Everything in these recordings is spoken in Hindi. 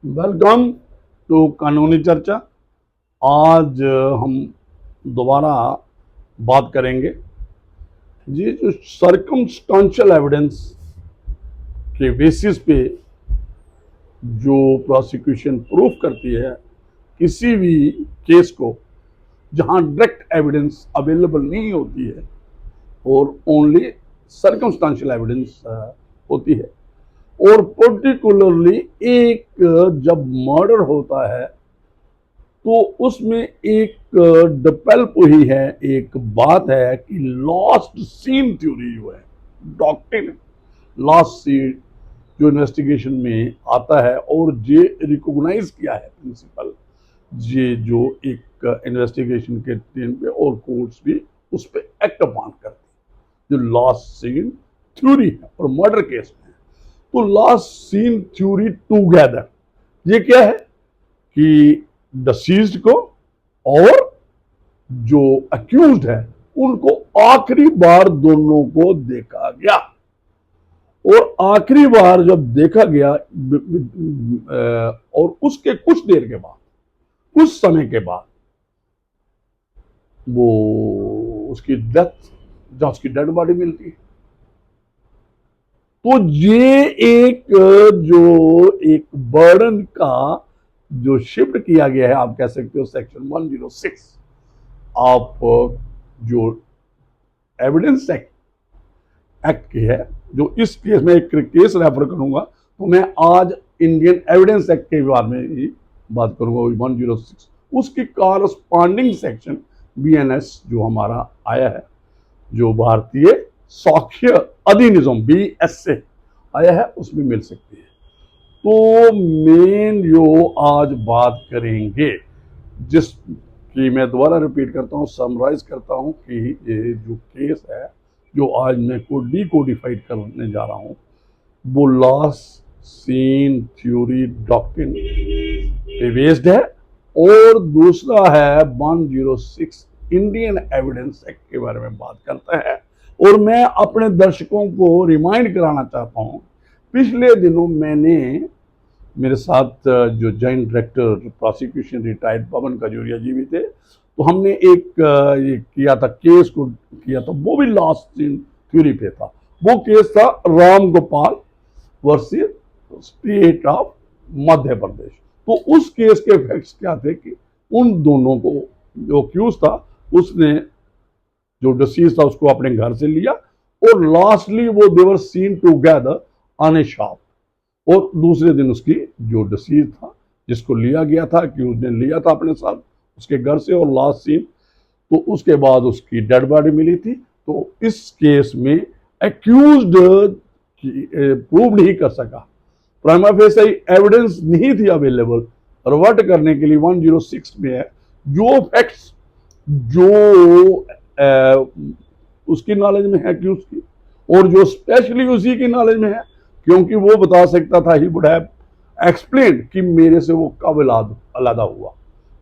वेलकम टू कानूनी चर्चा। आज हम दोबारा बात करेंगे ये जो सर्कमस्टेंशियल एविडेंस के बेसिस पे जो प्रोसिक्यूशन प्रूफ करती है किसी भी केस को जहां डायरेक्ट एविडेंस अवेलेबल नहीं होती है और ओनली सर्कमस्टेंशियल एविडेंस होती है। और पर्टिकुलरली एक जब मर्डर होता है तो उसमें एक डेवलप हुई है, एक बात है कि लॉस्ट सीन थ्योरी जो है, डॉक्ट्रिन लास्ट सीन जो इन्वेस्टिगेशन में आता है और ये रिकॉग्नाइज किया है प्रिंसिपल, ये जो एक इन्वेस्टिगेशन के टाइम पे और कोर्ट्स भी उस पर एक्ट अपॉन करती है, जो लास्ट सीन थ्योरी है और मर्डर केस में। तो लास्ट सीन थ्योरी टूगेदर ये क्या है कि डिसीज्ड को और जो अक्यूज्ड है उनको आखिरी बार दोनों को देखा गया, और आखिरी बार जब देखा गया और उसके कुछ देर के बाद, कुछ समय के बाद वो उसकी डेथ, जहां उसकी डेड बॉडी मिलती है। तो ये एक जो एक बर्डन का जो शिफ्ट किया गया है, आप कह सकते हो सेक्शन 106 आप जो एविडेंस एक्ट की है, जो इस केस में एक केस रेफर करूंगा तो मैं आज इंडियन एविडेंस एक्ट के बारे में ही बात करूंगा 106, उसकी कॉरस्पॉन्डिंग सेक्शन बीएनएस जो हमारा आया है, जो भारतीय साक्ष्य अधिनियम BS से आया है, उसमें मिल सकती है। तो मेन जो आज बात करेंगे, जिसकी मैं दोबारा रिपीट करता हूँ, समराइज करता हूँ कि ये जो केस है जो आज मैं को डिकोडिफाइड करने जा रहा हूँ, वो लास्ट सीन थ्योरी डॉक्ट्रिन पे बेस्ड है, और दूसरा है 106 इंडियन एविडेंस एक्ट के बारे में बात करता है। और मैं अपने दर्शकों को रिमाइंड कराना चाहता हूँ, पिछले दिनों मैंने मेरे साथ जो जॉइंट डायरेक्टर प्रोसिक्यूशन रिटायर्ड पवन खजूरिया जी भी थे, तो हमने एक ये किया था, केस को किया था, वो भी लास्ट सीन थ्योरी पे था। वो केस था Ram Gopal versus state of Madhya Pradesh. तो उस केस के फैक्ट्स क्या थे कि उन दोनों को, जो अक्यूज था उसने जो डिसीज था उसको अपने घर से लिया, और लास्टली वो they were seen together on a shop, और दूसरे दिन उसकी जो डिसीज था जिसको लिया गया था कि उसने लिया था अपने साथ उसके घर से, और लास्ट सीन तो उसके बाद उसकी डेड बॉडी मिली थी। तो इस केस में एक्यूज्ड प्रूव नहीं कर सका, प्राइमा फेसी एविडेंस नहीं थी अवेलेबल रिवर्ट करने के लिए 106 में है, जो फैक्ट्स जो उसकी नॉलेज में है एक्यूज की, और जो स्पेशली उसी की नॉलेज में है, क्योंकि वो बता सकता था, ही वुड हैव एक्सप्लेन कि मेरे से वो कब अलग हुआ।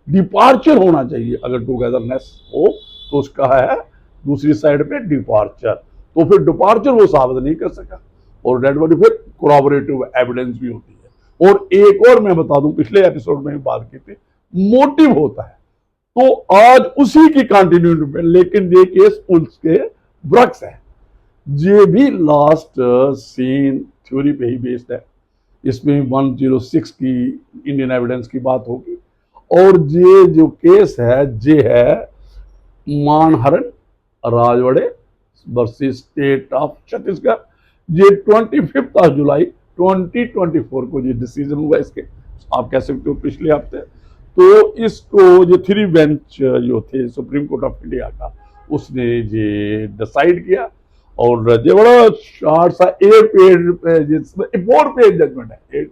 डिपार्चर होना चाहिए, अगर टुगेदरनेस हो तो उसका है दूसरी साइड पे डिपार्चर, तो फिर डिपार्चर वो साबित नहीं कर सका, और डेड बॉडी फिर कोरॉबोरेटिव एविडेंस भी होती है। और एक और मैं बता दूं, पिछले एपिसोड में भी बात की थी, मोटिव होता है। तो आज उसी की कंटिन्यूटी में, लेकिन ये केस उसके ब्रक्स है, ये भी लास्ट सीन थ्योरी पे ही बेस्ड है। इसमें 106 की इंडियन एविडेंस की बात होगी, और ये जो केस है ये है Manharan Rajwade versus state of Chhattisgarh. ये 25 जुलाई 2024 को ये डिसीजन हुआ इसके, आप कह सकते हो पिछले हफ्ते। तो इसको ये 3 बेंच जो थे सुप्रीम कोर्ट ऑफ इंडिया का, उसने ये डिसाइड किया, और ये बड़ा शॉर्ट सा 8 पेज 4 पेज जजमेंट है,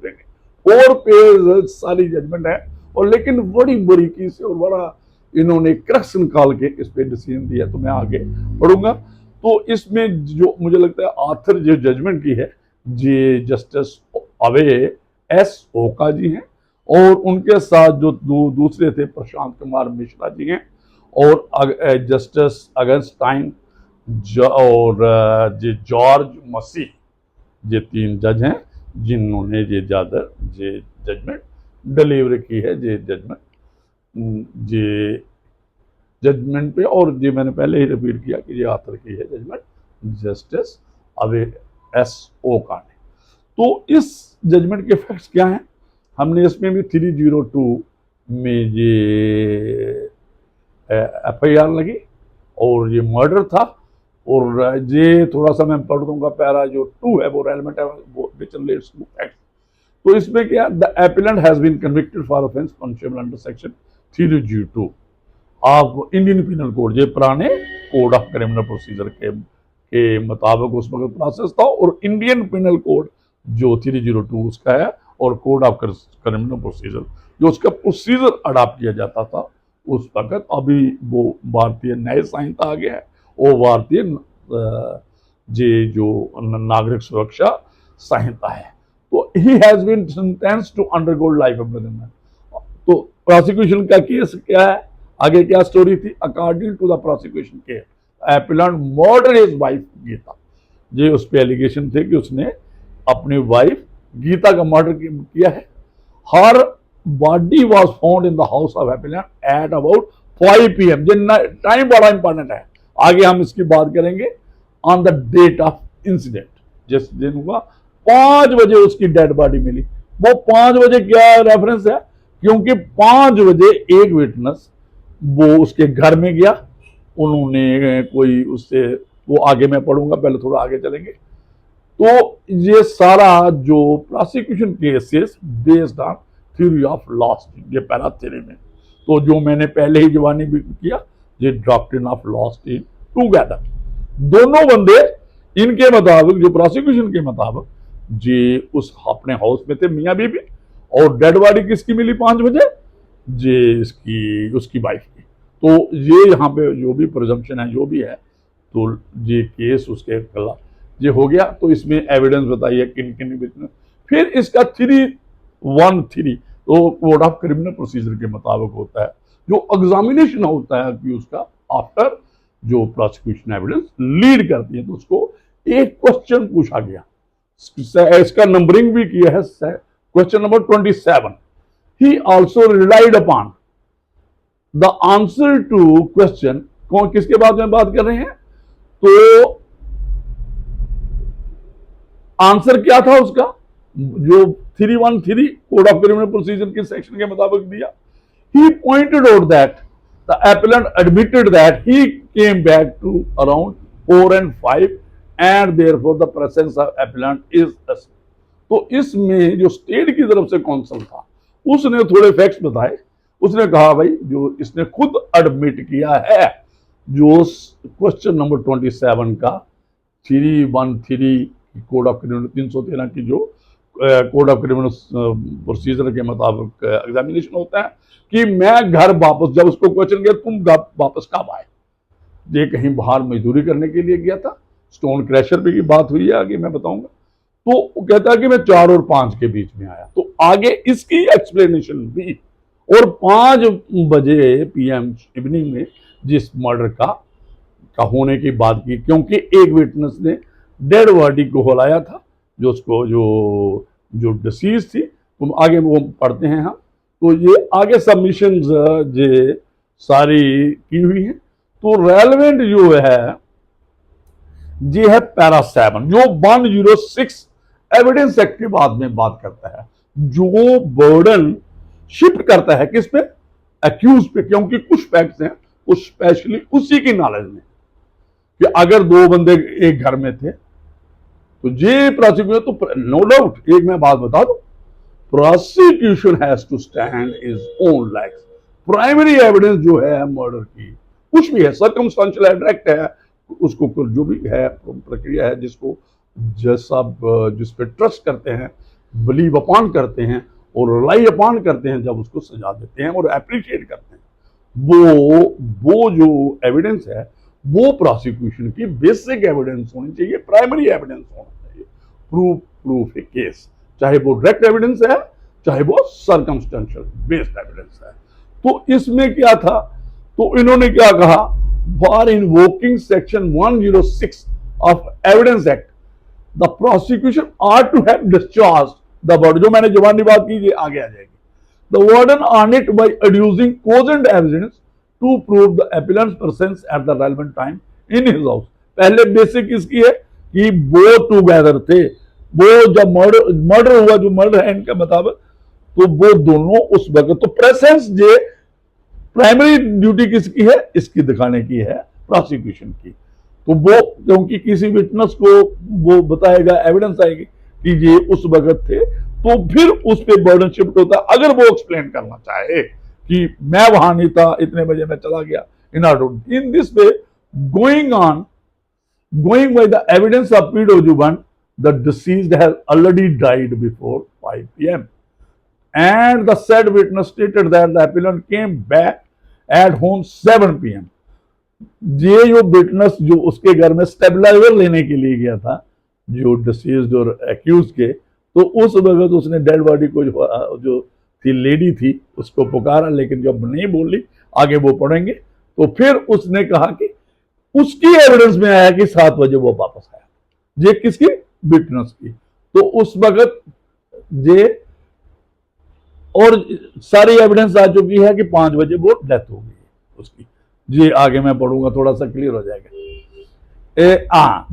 4 पेज सारी जजमेंट है, और लेकिन बड़ी बारीकी से और बड़ा इन्होंने क्रक्स निकाल के इस पे डिसीजन दिया। तो मैं आगे बढ़ूंगा। तो इसमें जो मुझे लगता है आखिर जो जजमेंट की है, ये जस्टिस अवे एस ओका जी हैं, और उनके साथ जो दूसरे थे प्रशांत कुमार मिश्रा जी हैं, और जस्टिस अगस्टाइन और ये जॉर्ज मसी, ये 3 जज हैं जिन्होंने ये ज्यादा ये जजमेंट डिलीवर की है जे जजमेंट जे जजमेंट पे, और ये मैंने पहले ही रिपीट किया कि ये ऑथर की है judgement justice Abhay S Oka ने। तो इस जजमेंट के फैक्ट्स क्या हैं, हमने इसमें भी 302 में ये FIR लगी और ये मर्डर था, और ये थोड़ा सा मैं पढ़ दूंगा, पैरा जो 2 है वो रेलेवेंट है, वो विच रिलेट्स टू फैक्ट्स। तो इसमें क्या, the appellant has been convicted for offence punishable under section 302 of Indian penal code, ये पुराने कोड ऑफ क्रिमिनल प्रोसीजर के मुताबिक उस वक्त प्रोसेस था, और इंडियन पिनल कोड जो 302 उसका है, और कोड ऑफ क्रिमिनल प्रोसीजर जो उसका प्रोसीजर अडॉप्ट किया जाता था उस वक्त। अभी वो भारतीय न्याय संहिता आ गया है, वो भारतीय जो नागरिक सुरक्षा संहिता है। तो he has been sentenced to undergo life imprisonment. तो प्रोसिक्यूशन का केस क्या है, आगे क्या स्टोरी थी, according to the prosecution case appellant murder his wife Geeta. ये उस पे एलिगेशन थे कि उसने अपनी वाइफ गीता का मर्डर किया है। Her body was found in the house of appellant at about 5 PM। Time बड़ा इंपॉर्टेंट है, आगे हम इसकी बात करेंगे। On the date of incident, जिस दिन हुआ 5 बजे उसकी डेड बॉडी मिली। वो 5 बजे क्या रेफरेंस है, क्योंकि 5 बजे एक विटनेस वो उसके घर में गया, उन्होंने कोई उससे, वो आगे मैं पढ़ूंगा, पहले थोड़ा आगे चलेंगे। तो ये सारा जो prosecution cases based on theory of lost, ये पहला थ्योरी में, तो जो मैंने पहले ही जवानी भी किया, ये doctrine of lost in together. दोनों बंदे इनके मुताबिक, जो प्रोसिक्यूशन के मुताबिक, जी उस अपने हाउस में थे मियाँ बीबी, और डेड बॉडी किसकी मिली 5 बजे, जे इसकी उसकी वाइफ की। तो ये यहाँ पे जो भी प्रिजम्पशन है जो भी है, तो ये केस उसके खिलाफ ये हो गया। तो इसमें एविडेंस बताइए किन किन विटनेस। फिर इसका 313 तो कोड ऑफ क्रिमिनल प्रोसीजर के मुताबिक होता है, जो एग्जामिनेशन होता है कि उसका आफ्टर जो प्रोसिक्यूशन एविडेंस लीड करती है, तो उसको एक क्वेश्चन पूछा गया, इसका नंबरिंग भी किया है, question number 27। He also relied upon the answer to question, कौन किसके बारे में बात कर रहे हैं, तो आंसर क्या था उसका, जो 313 कोड ऑफ क्रिमिनल प्रोसीजर के सेक्शन के मुताबिक दिया। He pointed out that the appellant admitted that he came back to around 4 and 5 and therefore the presence of appellant is assumed। तो इसमें जो स्टेट की तरफ से कौंसल था उसने थोड़े फैक्ट्स बताए। उसने कहा भाई जो इसने खुद एडमिट किया है, जो क्वेश्चन नंबर 27 का 313 कोड ऑफ क्रिमिनल 313 की जो कोड ऑफ क्रिमिनल प्रोसीजर के मुताबिक एग्जामिनेशन होता है कि मैं घर वापस, जब उसको क्वेश्चन किया तुम वापस कब आए, ये कहीं बाहर मजदूरी करने के लिए गया था, स्टोन क्रैशर पे की बात हुई है, आगे मैं बताऊंगा। तो वो कहता है कि मैं 4 और 5 के बीच में आया। तो आगे इसकी एक्सप्लेनेशन भी, और 5 बजे PM इवनिंग में जिस मर्डर का होने की बात की, क्योंकि एक विटनेस ने डेड बॉडी को हिलाया था, जो उसको जो डिसीज थी, तो आगे वो पढ़ते हैं हम। तो ये आगे सबमिशंस ये सारी की हुई हैं। तो रेलेवेंट जो है ये है पैरा 7, जो 106 एविडेंस एक्ट के बाद में बात करता है, जो बर्डन शिफ्ट करता है किस पे, एक्यूज पे, क्योंकि कुछ फैक्ट्स हैं वो स्पेशली उसी की नॉलेज में, कि अगर 2 बंदे एक घर में थे तो ये प्रोसिक्यूशन, तो नो डाउट एक मैं बात बता दूं, prosecution has to stand is own legs. Primary evidence जो है मर्डर की, कुछ भी है, सर्कमस्टेंशियल है, डायरेक्ट है, उसको जो भी है प्रक्रिया है, जिसको जैसा जिस पे ट्रस्ट करते हैं, बिलीव अपॉन करते हैं और रिलाई अपॉन करते हैं, जब उसको सजा देते हैं और अप्रिशिएट करते हैं, वो जो एविडेंस है वो प्रोसिक्यूशन की बेसिक एविडेंस होनी चाहिए, प्राइमरी एविडेंस होना चाहिए, प्रूफ ए केस, चाहे वो डायरेक्ट एविडेंस है चाहे वो सर्कमस्टेंशियल बेस्ड एविडेंस है। तो इसमें क्या था, तो इन्होंने क्या कहा, for invoking section 106 of evidence act the prosecution are to have discharge the burden, जो मैंने जवानी बात की ये आगे आ जाएगी, The warden on it by adducing cogent evidence to prove the appellant's presence at the relevant time in his house. पहले बेसिक इसकी है कि वो टूगेदर थे, वो जब मर्डर हुआ, जो मर्डर है इनके मुताबिक, तो वो दोनों उस वक्त, तो प्रेजेंस जे प्राइमरी ड्यूटी किसकी है, इसकी दिखाने की है, प्रोसिक्यूशन की। तो वो क्योंकि किसी विटनेस को वो बताएगा, एविडेंस आएगी कि ये उस वक्त थे, तो फिर उस पर बर्डन शिफ्ट होता है। अगर वो एक्सप्लेन करना चाहे कि मैं वहां नहीं था, इतने बजे मैं चला गया, in this way going on, going by the evidence of PW1, the deceased has already died before 5 p.m. and the said witness stated that the appellant came back at home 7 p.m. ये जो विटनेस जो उसके घर में स्टेबलाइजर लेने के लिए गया था, जो डिसीज्ड और एक्यूज के, तो उस वक्त उसने डेड बॉडी को जो थी लेडी थी उसको पुकारा, लेकिन जब नहीं बोली, आगे वो पढ़ेंगे, तो फिर उसने कहा कि उसकी एविडेंस में आया कि 7 बजे वो वापस आया। ये किसकी, विटनेस की। तो उस वक्त ये और सारी एविडेंस आ चुकी है कि 5 बजे वो डेथ हो गई उसकी। ये आगे मैं पढ़ूंगा, थोड़ा सा क्लियर हो जाएगा।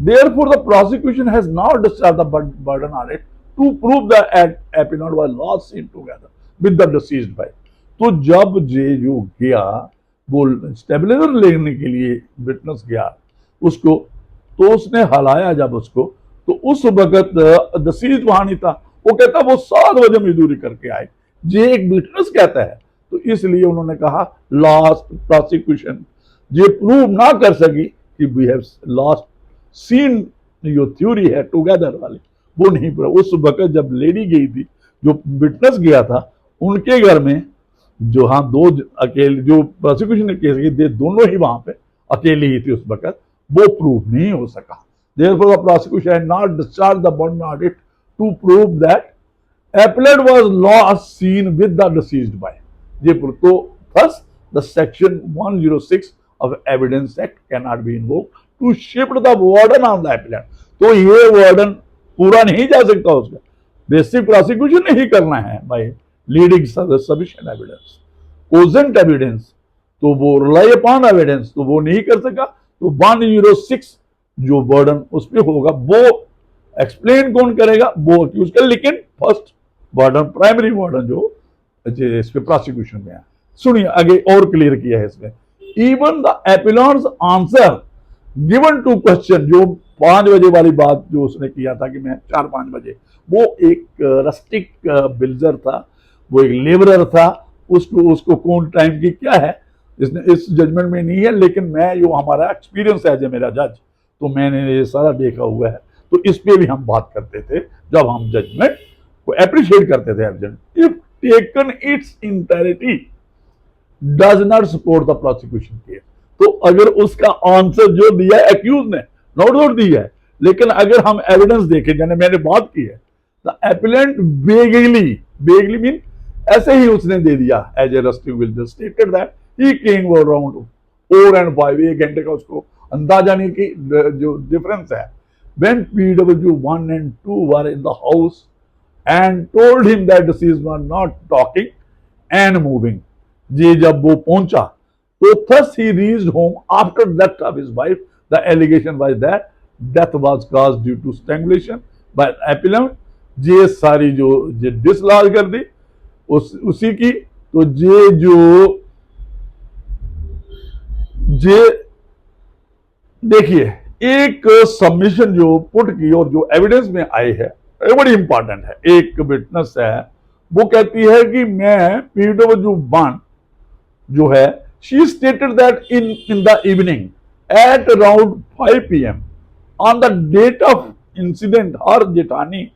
Therefore the prosecution has now discharged the burden on it to prove that appellant was last seen together with the deceased by। तो जब ये जो गया वो स्टेबलाइजर लेने के लिए विटनेस गया उसको, तो उसने हलाया जब उसको, तो उस वक्त डिसीज वहां नहीं था। वो कहता वो 7 बजे मजदूरी करके आए, ये एक विटनेस कहता है। तो इसलिए उन्होंने कहा लास्ट प्रोसिक्यूशन ये प्रूव ना कर सकी कि वी हैव लास्ट सीन, जो थ्योरी है टुगेदर वाली, वो नहीं पूरा। उस वक्त जब लेडी गई थी, जो विटनेस गया था उनके घर में, जो हाँ दो अकेले, जो प्रोसिक्यूशन ने केस की, दोनों ही वहां पे अकेले ही थी उस वक्त, वो प्रूव नहीं हो सका। Therefore the prosecution had not discharged the burden on it to prove that appellant was last seen with the deceased by। ये तो first the section 106 of Evidence Act cannot be invoked to shift the warden on the appellant। तो ये वार्डन पूरा नहीं जा सकता उसका, बेसिक प्रोसिक्यूशन नहीं करना है भाई, leading sufficient evidence, cogent evidence, तो वो रिलाई अपॉन एविडेंस, तो वो नहीं कर सका। तो 106 जो बर्डन उस पर होगा, वो एक्सप्लेन कौन करेगा, वो अक्यूज कर। लेकिन फर्स्ट बर्डन, प्राइमरी बर्डन जो इस पे प्रोसिक्यूशन में है। सुनिए आगे और क्लियर किया है इसमें। Even the appellant's answer given to question, जो 5 बजे वाली बात जो उसने किया था कि मैं 4-5 बजे, वो एक रस्टिक बिल्डर था, वो एक लेबरर था, उसको कौन टाइम की क्या है इसने इस जजमेंट में नहीं है, लेकिन मैं जो हमारा एक्सपीरियंस है जो मेरा जज, तो मैंने ये सारा देखा हुआ है, तो इस पे भी हम बात करते थे जब हम जजमेंट को अप्रिशिएट करते थे। Evidence if taken it's entirety does not support the prosecution case. तो अगर उसका आंसर जो दिया है एक्यूज ने, नोट दिया है, लेकिन अगर हम एविडेंस देखें, जैसे मैंने बात की है, द एपिलेंट बेगली मीन ऐसे ही उसने दे दिया as a rusting will just stated that he came around 4 and 5, 1 घंटे का उसको अंदाजा नहीं कि जो डिफरेंस है। When PW1 and 2 were in the house and told him that deceased was not talking and moving, ये जब वो पहुंचा, तो thus he reached home after death of his wife। The allegation was that death was caused due to strangulation by appellant। ये सारी जो डिसलॉज कर दी उसी की। तो ये देखिए एक सबमिशन जो पुट की और जो एविडेंस में आई है, बड़ी इंपॉर्टेंट है। एक विटनेस है, वो कहती है कि मैं PW1 जो है, she stated that in the evening at around 5 PM on the date of incident her जेठानी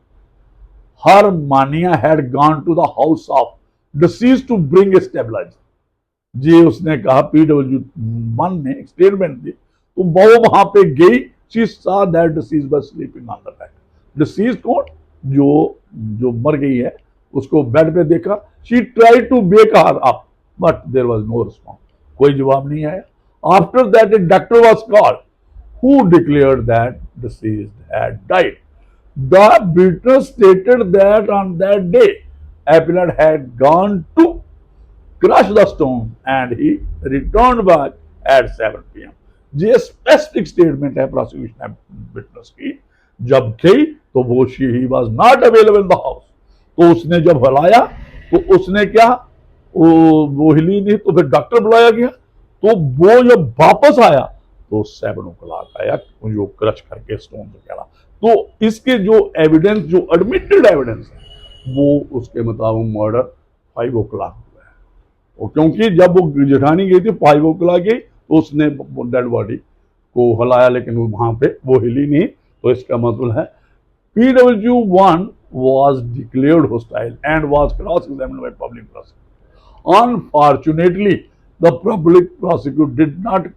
her Maniya had gone to the house of deceased to bring a stabiliser. जी उसने कहा, PW1 ने स्टेटमेंट दी, तो वो वहां पे गई, she saw that deceased was sleeping on the bed. Deceased कौन, जो मर गई है, उसको बेड पे देखा। She tried to wake her up but there was no response, कोई जवाब नहीं आया। After that a doctor was called who declared that deceased had died. The witness stated that on that day appellant had gone to crushed the stone and he returned back at 7 p.m. ये स्पेसिफिक स्टेटमेंट है प्रोसिक्यूशन विटनेस की। जब गई तो वो he was not available in the house, तो उसने जब हलाया तो उसने क्या, वो हिली नहीं, तो फिर डॉक्टर बुलाया गया, तो वो जब वापस आया तो 7 o'clock आया, जो क्रश करके स्टोन वगैरह। तो इसके जो एविडेंस, जो एडमिटेड एविडेंस है, वो उसके मुताबिक मर्डर 5 o'clock हुआ है। और क्योंकि जब वो जेठानी गई थी 5 o'clock गई, तो उसने डेड बॉडी को हलाया, लेकिन वहां पे वो हिली नहीं, तो इसका मतलब है PW1 was declared hostile and was cross-examined by public prosecutor. Unfortunately, the public prosecutor did not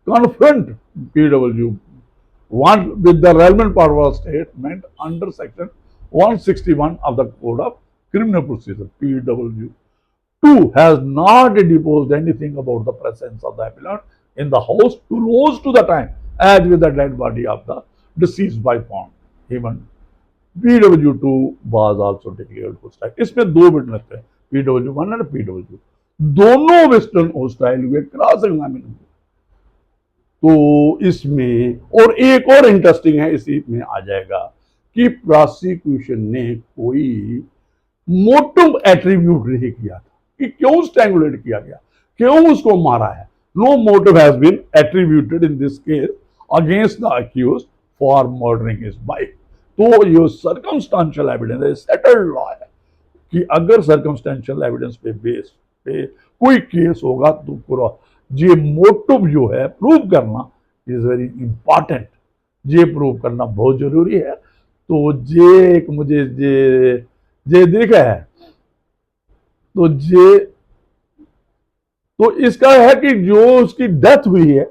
confront PW1 with the relevant part of statement under section 161 of the Code of Criminal Procedure. PW2 has not deposed anything about the presence of the appellant in the house close to the time as with the dead body of the deceased by found. Even PW2 was also declared hostile. इसमें 2 विटनेस थे, PW1 और PW2, दोनों वेस्टर्न हॉस्टाइल हुए, क्रॉस एग्जामिन हुए। तो इसमें और एक और इंटरेस्टिंग है, इसी में आ जाएगा कि प्रोसिक्यूशन ने कोई मोटिव एट्रीब्यूट नहीं किया था कि क्यों स्ट्रैंगुलेट किया गया, क्यों उसको मारा है। No motive has been attributed in this case against the accused for murdering his wife. तो ये सर्कमस्टेंशियल एविडेंस है, सेटल्ड लॉ है कि अगर सर्कमस्टेंशियल एविडेंस पे बेस पे कोई केस होगा तो पूरा ये मोटिव जो है प्रूव करना इज वेरी इंपॉर्टेंट, ये प्रूव करना बहुत जरूरी है। तो ये एक मुझे जे देखा है, तो ये तो इसका है कि जो उसकी डेथ हुई है,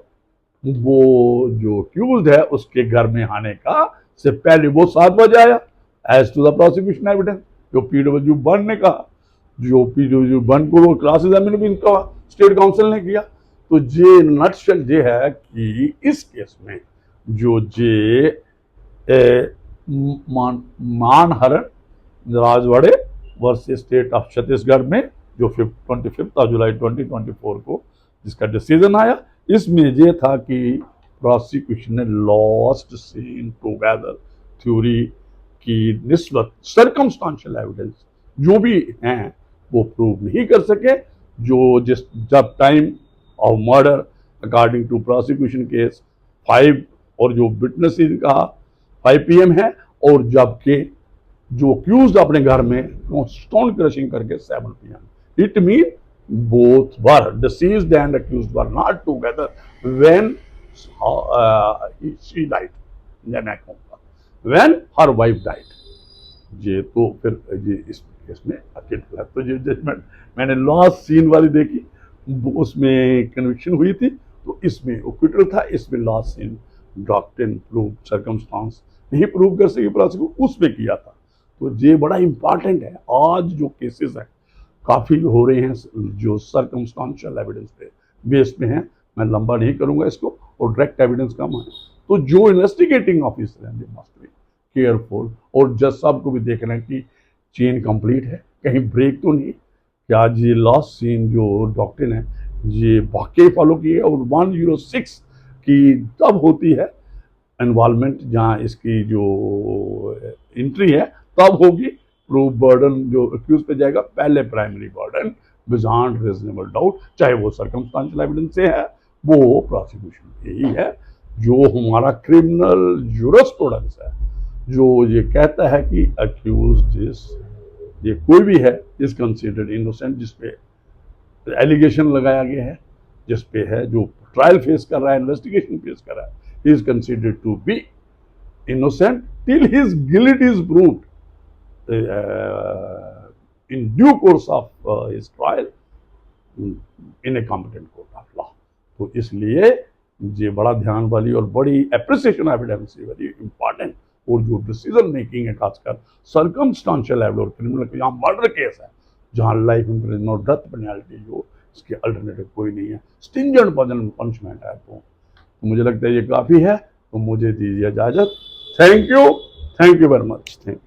वो जो अक्यूज्ड है उसके घर में आने का से पहले वो 7 बजे आया, as to the prosecution evidence, जो PW1 ने कहा, जो PW1 को वो क्लास एग्जामिन भी इनका स्टेट काउंसिल ने किया। तो ये नटशेल ये है कि इस केस में जो Manharan Rajwade versus state of Chhattisgarh में जो 25 जुलाई 2024 को जिसका डिसीजन आया, इसमें यह था कि प्रोसिक्यूशन ने लॉस्ट सीन टुगेदर थ्योरी की निस्बत सर्कमस्टेंशियल एविडेंस जो भी हैं वो प्रूव नहीं कर सके। जब time of murder according to prosecution case 5 और जो विटनेस का 5 PM है, और जबकि जो अक्यूज्ड अपने घर में स्टोन क्रशिंग करके 7 PM, it mean both were deceased and accused were not together when she died, when her wife died। ये तो फिर ये इसमें अकेले तो जो जजमेंट मैंने लास्ट सीन वाली देखी उसमें कन्विक्शन हुई थी, तो इसमें एक्विटल था, इसमें last seen doctrine prove circumstance नहीं प्रूव कर सकी प्रोसिक्यूशन, उसमें किया था। तो ये बड़ा इंपॉर्टेंट है। आज जो केसेस हैं काफ़ी हो रहे हैं जो सर्कमस्टेंशियल एविडेंस पे बेस में हैं, मैं लंबा नहीं करूंगा इसको, और डायरेक्ट एविडेंस कम है। तो जो इन्वेस्टिगेटिंग ऑफिसर हैं दे मस्ट बी केयरफुल, और जज साहब को भी देखना है कि चेन कंप्लीट है, कहीं ब्रेक तो नहीं, क्या ये लास्ट सीन जो डॉक्ट्रिन है ये वाकई फॉलो की है। और 106 की तब होती है इन्वॉल्वमेंट जहाँ इसकी जो एंट्री है तब होगी, प्रूफ बर्डन जो एक्यूज पे जाएगा, पहले primary burden beyond reasonable doubt, चाहे वो सर्कमस्टेंशियल एविडेंस से है वो प्रोसिक्यूशन यही है। जो हमारा क्रिमिनल जूरिस्प्रूडेंस है जो ये कहता है कि अक्यूज्ड ये कोई भी है इज कंसिडर्ड इनोसेंट, जिसपे एलिगेशन लगाया गया है, जिसपे है जो ट्रायल फेस कर रहा है, इन्वेस्टिगेशन फेस कर रहा है, he is considered to be innocent till his guilt is proved in due course of his trial in a competent court of law। तो इसलिए ये बड़ा ध्यान वाली और बड़ी एप्रिसिएशन एविडेंस वेरी इंपॉर्टेंट, और जो डिसीजन मेकिंग है खासकर सर्कमस्टेंशियल एविडेंस और क्रिमिनल यहाँ मर्डर केस है जहाँ लाइफ इम्प्रिजन और डेथ पेनल्टी जो इसके अल्टरनेटिव कोई नहीं है, स्टिंजेंट पनिशमेंट है। तो मुझे लगता है ये काफ़ी है, तो मुझे दीजिए इजाज़त। Thank you very much. Thank you.